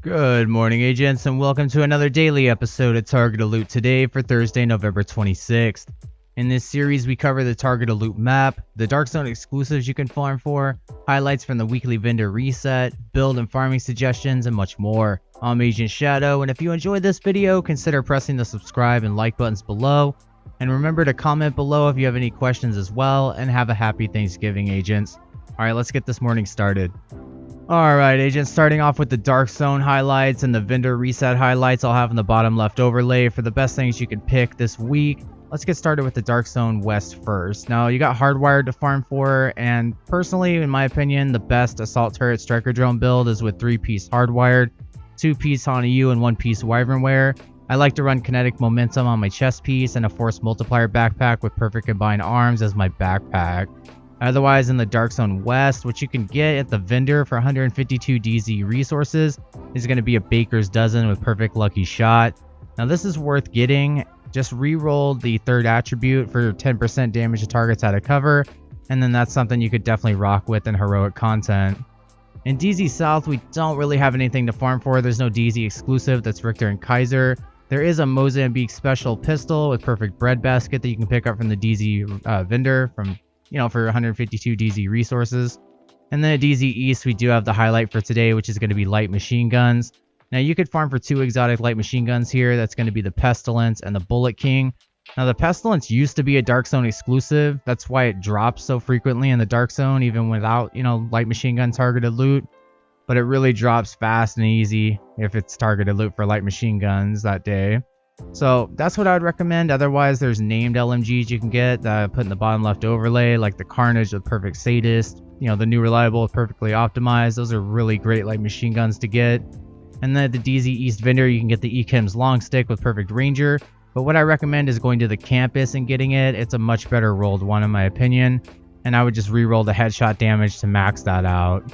Good morning, agents, and welcome to another daily episode of Target Loot today for Thursday, November 26th. In this series, we cover the Target Loot map, the Dark Zone exclusives you can farm for, highlights from the weekly vendor reset, build and farming suggestions, and much more. I'm Agent Shadow, and if you enjoyed this video, consider pressing the subscribe and like buttons below. And remember to comment below if you have any questions as well, and have a happy Thanksgiving, agents. Alright, let's get this morning started. Alright, agents, starting off with the Dark Zone highlights and the vendor reset highlights I'll have in the bottom left overlay for the best things you can pick this week. Let's get started with the Dark Zone West first. Now, you got Hardwired to farm for, and personally, in my opinion, the best Assault Turret Striker Drone build is with 3-piece Hardwired, 2-piece Hana-U, and 1-piece Wyvernware. I like to run Kinetic Momentum on my chest piece and a Force Multiplier backpack with Perfect Combined Arms as my backpack. Otherwise, in the Dark Zone West, what you can get at the vendor for 152 DZ resources is going to be a Baker's Dozen with Perfect Lucky Shot. Now, this is worth getting. Just re-roll the third attribute for 10% damage to targets out of cover, and then that's something you could definitely rock with in heroic content. In DZ South, we don't really have anything to farm for. There's no DZ exclusive that's Richter and Kaiser. There is a Mozambique special pistol with Perfect Breadbasket that you can pick up from the DZ vendor for 152 DZ resources. And then at DZ East, we do have the highlight for today, which is going to be light machine guns. Now, you could farm for 2 exotic light machine guns here. That's going to be the Pestilence and the Bullet King. Now, the Pestilence used to be a Dark Zone exclusive. That's why it drops so frequently in the Dark Zone, even without, light machine gun targeted loot. But it really drops fast and easy if it's targeted loot for light machine guns that day. So that's what I would recommend. Otherwise, there's named LMGs you can get that I put in the bottom left overlay, like the Carnage with Perfect Sadist, the new Reliable with Perfectly Optimized. Those are really great light machine guns to get. And then at the DZ East vendor, you can get the ECHEM's Long Stick with Perfect Ranger. But what I recommend is going to the campus and getting it. It's a much better rolled one in my opinion. And I would just re-roll the headshot damage to max that out.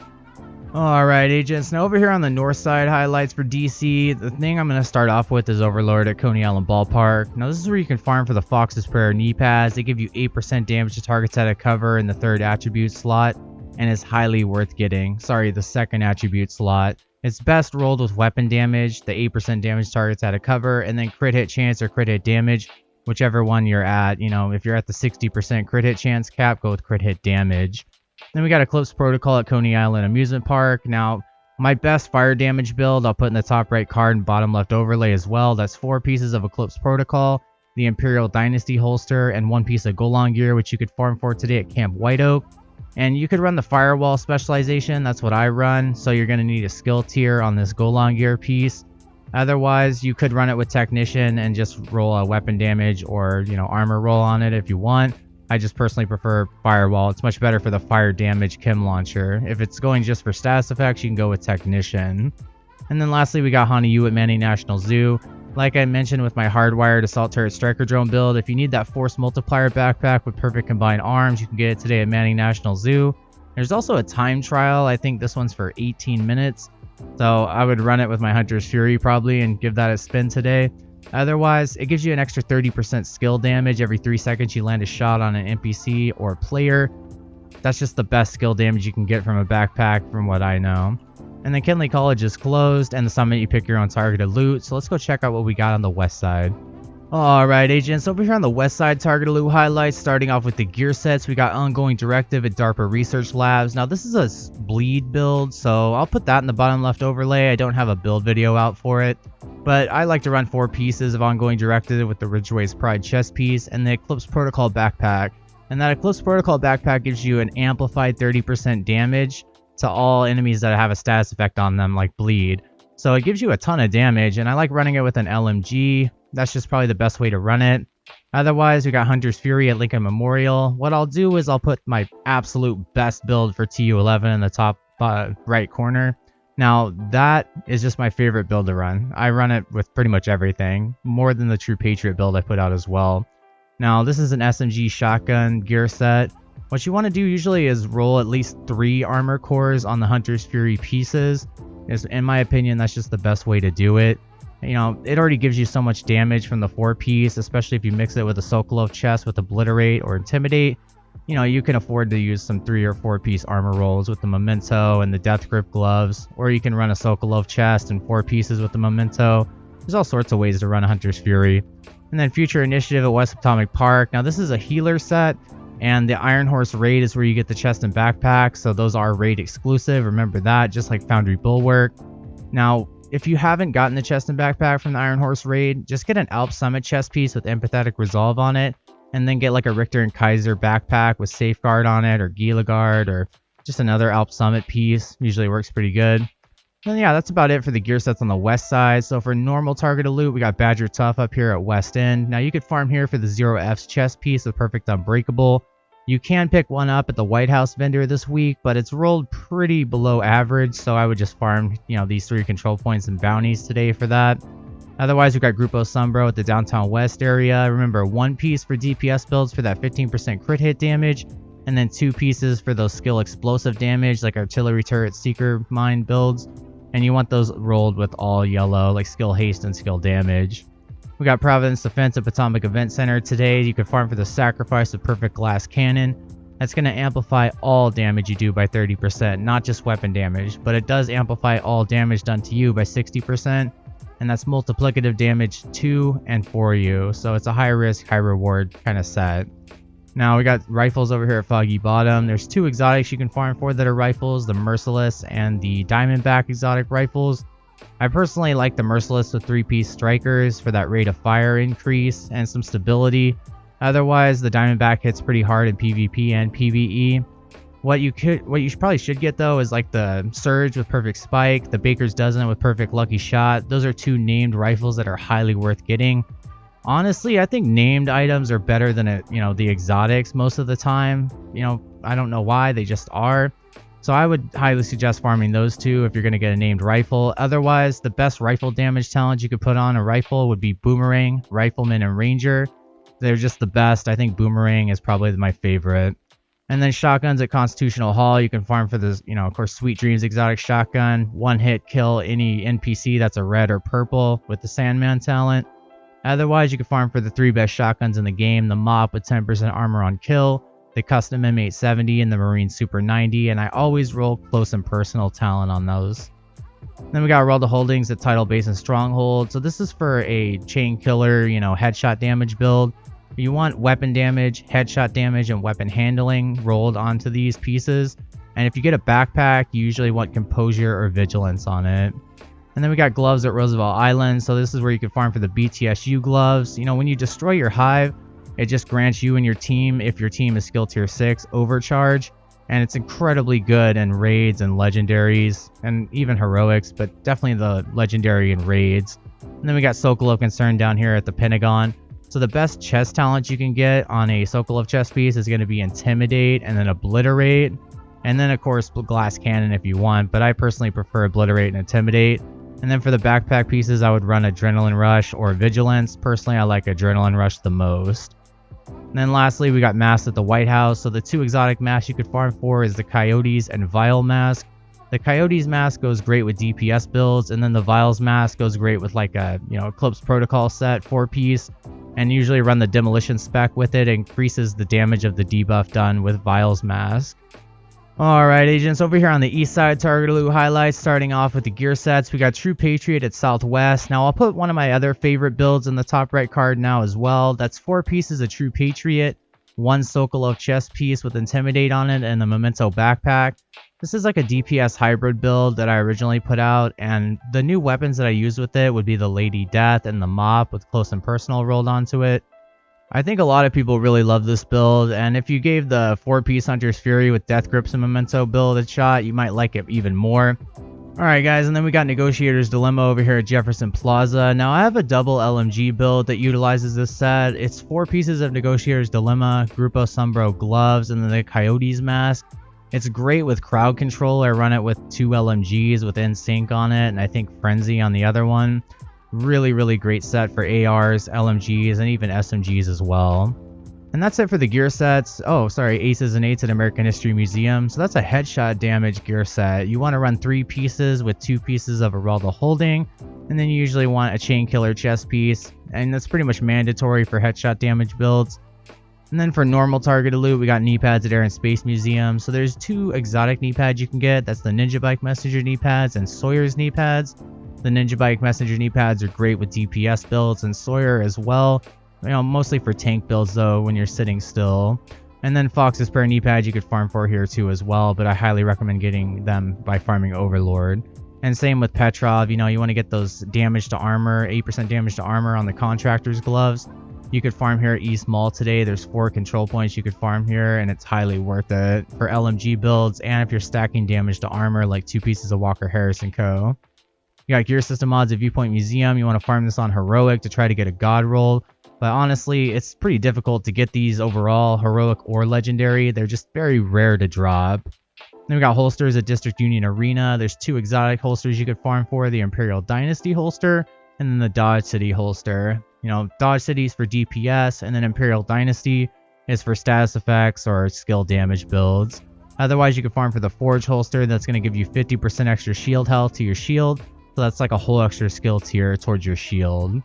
Alright, agents, now over here on the north side highlights for DC, the thing I'm going to start off with is Overlord at Coney Island Ballpark. Now, this is where you can farm for the Fox's Prayer knee pads. They give you 8% damage to targets out of cover in the third attribute slot, and is highly worth getting. Sorry, the second attribute slot. It's best rolled with weapon damage, the 8% damage targets out of cover, and then crit hit chance or crit hit damage, whichever one you're at. If you're at the 60% crit hit chance cap, go with crit hit damage. Then we got Eclipse Protocol at Coney Island Amusement Park. Now, my best fire damage build, I'll put in the top right card and bottom left overlay as well. That's 4 pieces of Eclipse Protocol, the Imperial Dynasty holster, and 1 piece of Golan gear, which you could farm for today at Camp White Oak. And you could run the Firewall specialization. That's what I run. So you're going to need a skill tier on this Golan gear piece. Otherwise, you could run it with Technician and just roll a weapon damage or, armor roll on it if you want. I just personally prefer Firewall. It's much better for the fire damage chem launcher. If it's going just for status effects, you can go with Technician. And then lastly, we got Hana-U at Manning National Zoo. Like I mentioned with my hardwired Assault Turret Striker Drone build, if you need that Force Multiplier backpack with Perfect Combined Arms, you can get it today at Manning National Zoo. There's also a time trial. I think this one's for 18 minutes. So I would run it with my Hunter's Fury probably and give that a spin today. Otherwise, it gives you an extra 30% skill damage every 3 seconds you land a shot on an NPC or player. That's just the best skill damage you can get from a backpack from what I know. And then Kinley College is closed, and the summit you pick your own targeted loot. So let's go check out what we got on the west side. Alright, agents, over here on the west side targeted loot highlights, starting off with the gear sets, we got Ongoing Directive at DARPA Research Labs. Now, this is a bleed build, so I'll put that in the bottom left overlay. I don't have a build video out for it, but I like to run 4 pieces of Ongoing Directive with the Ridgeway's Pride chest piece and the Eclipse Protocol backpack. And that Eclipse Protocol backpack gives you an amplified 30% damage to all enemies that have a status effect on them, like bleed. So it gives you a ton of damage, and I like running it with an LMG. That's just probably the best way to run it. Otherwise, we got Hunter's Fury at Lincoln Memorial. What I'll do is I'll put my absolute best build for TU11 in the top right corner. Now, that is just my favorite build to run. I run it with pretty much everything, more than the True Patriot build I put out as well. Now, this is an SMG shotgun gear set. What you want to do usually is roll at least 3 armor cores on the Hunter's Fury pieces. In my opinion, that's just the best way to do it. You know, it already gives you so much damage from the 4-piece, especially if you mix it with a Sokolov chest with Obliterate or Intimidate. You know, you can afford to use some 3 or 4-piece armor rolls with the Memento and the Death Grip gloves, or you can run a Sokolov chest and 4 pieces with the Memento. There's all sorts of ways to run a Hunter's Fury. And then Future Initiative at West Atomic Park. Now this is a healer set, and the Iron Horse raid is where you get the chest and backpack, so those are raid exclusive. Remember that, just like Foundry Bulwark. Now, if you haven't gotten the chest and backpack from the Iron Horse raid, just get an Alp Summit chest piece with Empathetic Resolve on it, and then get like a Richter and Kaiser backpack with Safeguard on it, or Gila Guard, or just another Alp Summit piece. Usually works pretty good. And yeah, that's about it for the gear sets on the west side. So for normal targeted loot, we got Badger Tough up here at West End. Now you could farm here for the 0F's chest piece with Perfect Unbreakable. You can pick one up at the White House vendor this week, but it's rolled pretty below average, so I would just farm, you know, these 3 control points and bounties today for that. Otherwise, we got Grupo Sombro at the Downtown West area. Remember, 1 piece for DPS builds for that 15% crit hit damage, and then 2 pieces for those skill explosive damage, like Artillery Turret Seeker Mine builds. And you want those rolled with all yellow, like skill haste and skill damage. We got Providence Defense at Potomac Event Center today. You can farm for the Sacrifice of Perfect Glass Cannon. That's going to amplify all damage you do by 30%, not just weapon damage, but it does amplify all damage done to you by 60%, and that's multiplicative damage to and for you. So it's a high risk, high reward kind of set. Now we got rifles over here at Foggy Bottom. There's 2 exotics you can farm for that are rifles, the Merciless and the Diamondback exotic rifles. I personally like the Merciless with 3-piece strikers for that rate of fire increase and some stability. Otherwise, the Diamondback hits pretty hard in PvP and PvE. What you probably should get though is like the Surge with Perfect Spike, the Baker's Dozen with Perfect Lucky Shot. Those are 2 named rifles that are highly worth getting. Honestly, I think named items are better than the exotics most of the time. You know, I don't know why, they just are. So I would highly suggest farming those 2 if you're going to get a named rifle. Otherwise, the best rifle damage talent you could put on a rifle would be Boomerang, Rifleman, and Ranger. They're just the best. I think Boomerang is probably my favorite. And then shotguns at Constitutional Hall. You can farm for this, of course, Sweet Dreams exotic shotgun. 1-hit kill any NPC that's a red or purple with the Sandman talent. Otherwise, you can farm for the 3 best shotguns in the game, the Mop with 10% armor on kill, the Custom M870, and the Marine Super 90, and I always roll close and personal talent on those. Then we got World of Holdings at Tidal Base and Stronghold. So this is for a chain killer, headshot damage build. You want weapon damage, headshot damage, and weapon handling rolled onto these pieces. And if you get a backpack, you usually want Composure or Vigilance on it. And then we got gloves at Roosevelt Island. So this is where you can farm for the BTSU gloves. When you destroy your hive, it just grants you and your team, if your team is skill tier 6, overcharge. And it's incredibly good in raids and legendaries and even heroics, but definitely the legendary and raids. And then we got Sokolov Concern down here at the Pentagon. So the best chest talent you can get on a Sokolov chest piece is going to be Intimidate and then Obliterate. And then of course Glass Cannon if you want, but I personally prefer Obliterate and Intimidate. And then for the backpack pieces, I would run Adrenaline Rush or Vigilance. Personally, I like Adrenaline Rush the most. And then lastly, we got masks at the White House. So the 2 exotic masks you could farm for is the Coyotes and Vial mask. The Coyotes mask goes great with DPS builds, and then the Vials mask goes great with like a Eclipse Protocol set 4-piece. And usually run the Demolition spec with it. It increases the damage of the debuff done with Vials mask. Alright agents, over here on the east side, target loot highlights, starting off with the gear sets. We got True Patriot at Southwest. Now I'll put one of my other favorite builds in the top right card now as well. That's 4 pieces of True Patriot, 1 Sokolov chest piece with Intimidate on it, and the Memento backpack. This is like a DPS hybrid build that I originally put out, and the new weapons that I use with it would be the Lady Death and the Mop with Close and Personal rolled onto it. I think a lot of people really love this build, and if you gave the 4-piece Hunter's Fury with Death Grips and Memento build a shot, you might like it even more. Alright guys, and then we got Negotiator's Dilemma over here at Jefferson Plaza. Now I have a double LMG build that utilizes this set. It's 4 pieces of Negotiator's Dilemma, Grupo Sombro gloves, and then the Coyotes mask. It's great with crowd control. I run it with 2 LMGs with NSYNC on it, and I think Frenzy on the other one. Really great set for ARs, LMGs, and even SMGs as well. And that's it for the gear sets. Oh, sorry, Aces and Eights at American History Museum. So that's a headshot damage gear set. You want to run 3 pieces with 2 pieces of Araldo Holding, And then you usually want a chain killer chest piece, and that's pretty much mandatory for headshot damage builds. And then for normal targeted loot, we got knee pads at Air and Space Museum. So there's 2 exotic knee pads you can get. That's the Ninja Bike Messenger knee pads and Sawyer's knee pads. The Ninja Bike Messenger knee pads are great with DPS builds, and Sawyer as well. Mostly for tank builds though when you're sitting still. And then Fox's pair of knee pads you could farm for here too as well, but I highly recommend getting them by farming Overlord. And same with Petrov, you want to get those damage to armor, 8% damage to armor on the contractor's gloves. You could farm here at East Mall today. There's 4 control points you could farm here, and it's highly worth it for LMG builds, and if you're stacking damage to armor like 2 pieces of Walker Harris & Co. You got Gear System Mods at Viewpoint Museum. You want to farm this on Heroic to try to get a God roll, but honestly, it's pretty difficult to get these overall, Heroic or Legendary. They're just very rare to drop. Then we got holsters at District Union Arena. There's 2 exotic holsters you could farm for, the Imperial Dynasty holster, and then the Dodge City holster. Dodge City is for DPS, and then Imperial Dynasty is for status effects or skill damage builds. Otherwise, you can farm for the Forge holster. That's going to give you 50% extra shield health to your shield. So that's like a whole extra skill tier towards your shield.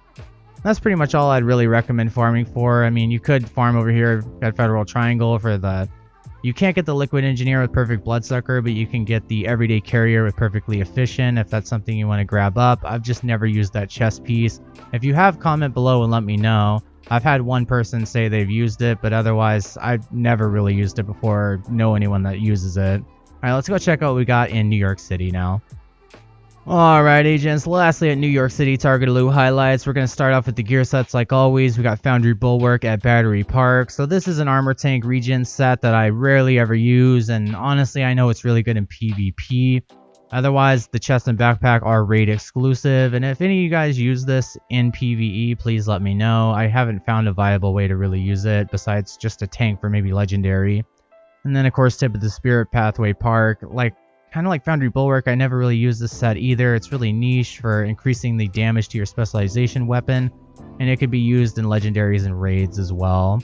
That's pretty much all I'd really recommend farming for. You could farm over here at Federal Triangle for the... You can't get the Liquid Engineer with Perfect Bloodsucker, but you can get the Everyday Carrier with Perfectly Efficient if that's something you want to grab up. I've just never used that chest piece. If you have, comment below and let me know. I've had one person say they've used it, but otherwise I've never really used it before, know anyone that uses it. Alright, let's go check out what we got in New York City now. Alright agents, lastly at New York City targeted loot highlights, we're going to start off with the gear sets like always. We got Foundry Bulwark at Battery Park. So this is an armor tank regen set that I rarely ever use, and honestly I know it's really good in PvP. Otherwise, the chest and backpack are raid exclusive, and if any of you guys use this in PvE, please let me know. I haven't found a viable way to really use it besides just a tank for maybe legendary. And then of course Tip of the Spirit Pathway Park, kind of like Foundry Bulwark, I never really use this set either. It's really niche for increasing the damage to your specialization weapon, and it could be used in legendaries and raids as well.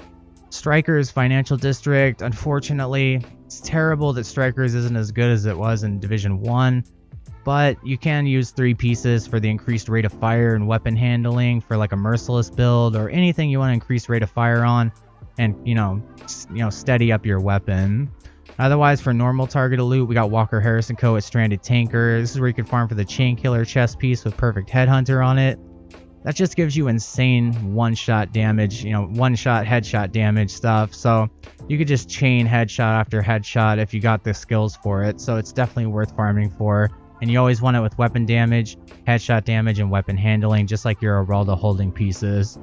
Strikers Financial District, unfortunately, it's terrible that Strikers isn't as good as it was in Division 1, but you can use 3 pieces for the increased rate of fire and weapon handling for like a Merciless build or anything you want to increase rate of fire on, and steady up your weapon. Otherwise, for normal targeted loot, we got Walker Harris & Co. at Stranded Tanker. This is where you can farm for the Chain Killer chest piece with Perfect Headhunter on it. That just gives you insane one-shot damage, one-shot headshot damage stuff. So you could just chain headshot after headshot if you got the skills for it. So it's definitely worth farming for. And you always want it with weapon damage, headshot damage, and weapon handling, just like your Aralda holding pieces.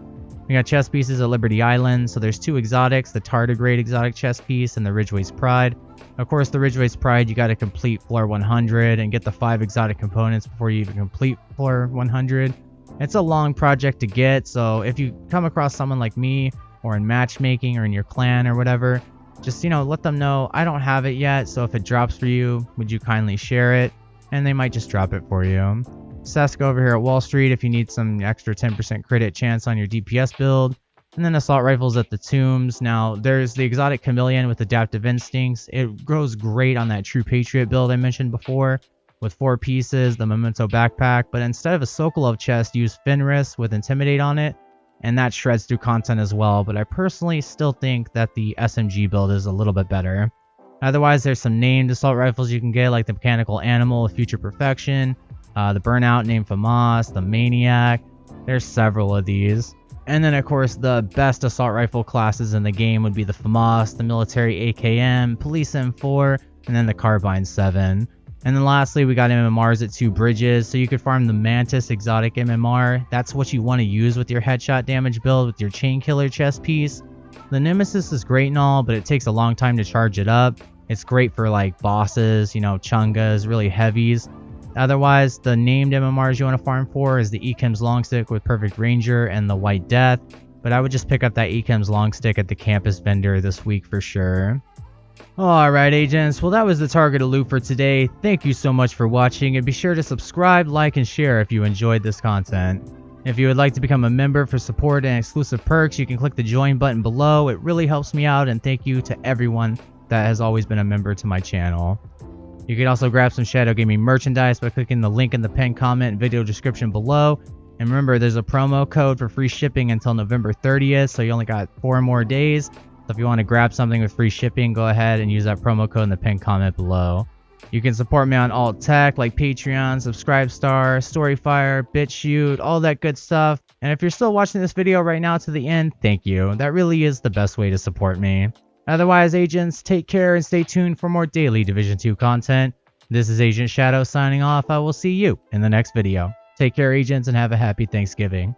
We got chest pieces at Liberty Island. So there's 2 exotics, the Tardigrade exotic chest piece and the Ridgeway's Pride. Of course, the Ridgeway's Pride, you got to complete floor 100 and get the 5 exotic components before you even complete floor 100. It's a long project to get, so if you come across someone like me or in matchmaking or in your clan or whatever, just let them know I don't have it yet, so if it drops for you, would you kindly share it? And they might just drop it for you. Seska over here at Wall Street if you need some extra 10% crit chance on your DPS build. And then Assault Rifles at the Tombs. Now, there's the exotic Chameleon with Adaptive Instincts. It grows great on that True Patriot build I mentioned before, with 4 pieces, the Memento backpack, but instead of a Sokolov chest, use Fenris with Intimidate on it, and that shreds through content as well, but I personally still think that the SMG build is a little bit better. Otherwise, there's some named assault rifles you can get, like the Mechanical Animal with Future Perfection, the Burnout named FAMAS, the Maniac. There's several of these. And then of course the best assault rifle classes in the game would be the FAMAS, the Military AKM, Police M4, and then the Carbine 7. And then lastly, we got MMRs at 2 bridges, so you could farm the Mantis exotic MMR. That's what you want to use with your headshot damage build with your Chain Killer chest piece. The Nemesis is great and all, but it takes a long time to charge it up. It's great for like bosses, chungas, really heavies. Otherwise, the named MMRs you want to farm for is the Ekim's Longstick with Perfect Ranger and the White Death. But I would just pick up that Ekim's Longstick at the campus vendor this week for sure. Alright agents, well that was the targeted loot for today. Thank you so much for watching, and be sure to subscribe, like, and share if you enjoyed this content. If you would like to become a member for support and exclusive perks, you can click the join button below. It really helps me out, and thank you to everyone that has always been a member to my channel. You can also grab some Shadow Gaming merchandise by clicking the link in the pinned comment and video description below. And remember, there's a promo code for free shipping until November 30th, so you only got 4 more days. So if you want to grab something with free shipping, go ahead and use that promo code in the pinned comment below. You can support me on alt tech like Patreon, Subscribestar, Storyfire, BitChute, all that good stuff. And if you're still watching this video right now to the end, thank you. That really is the best way to support me. Otherwise, agents, take care and stay tuned for more daily Division 2 content. This is Agent Shadow signing off. I will see you in the next video. Take care, agents, and have a happy Thanksgiving.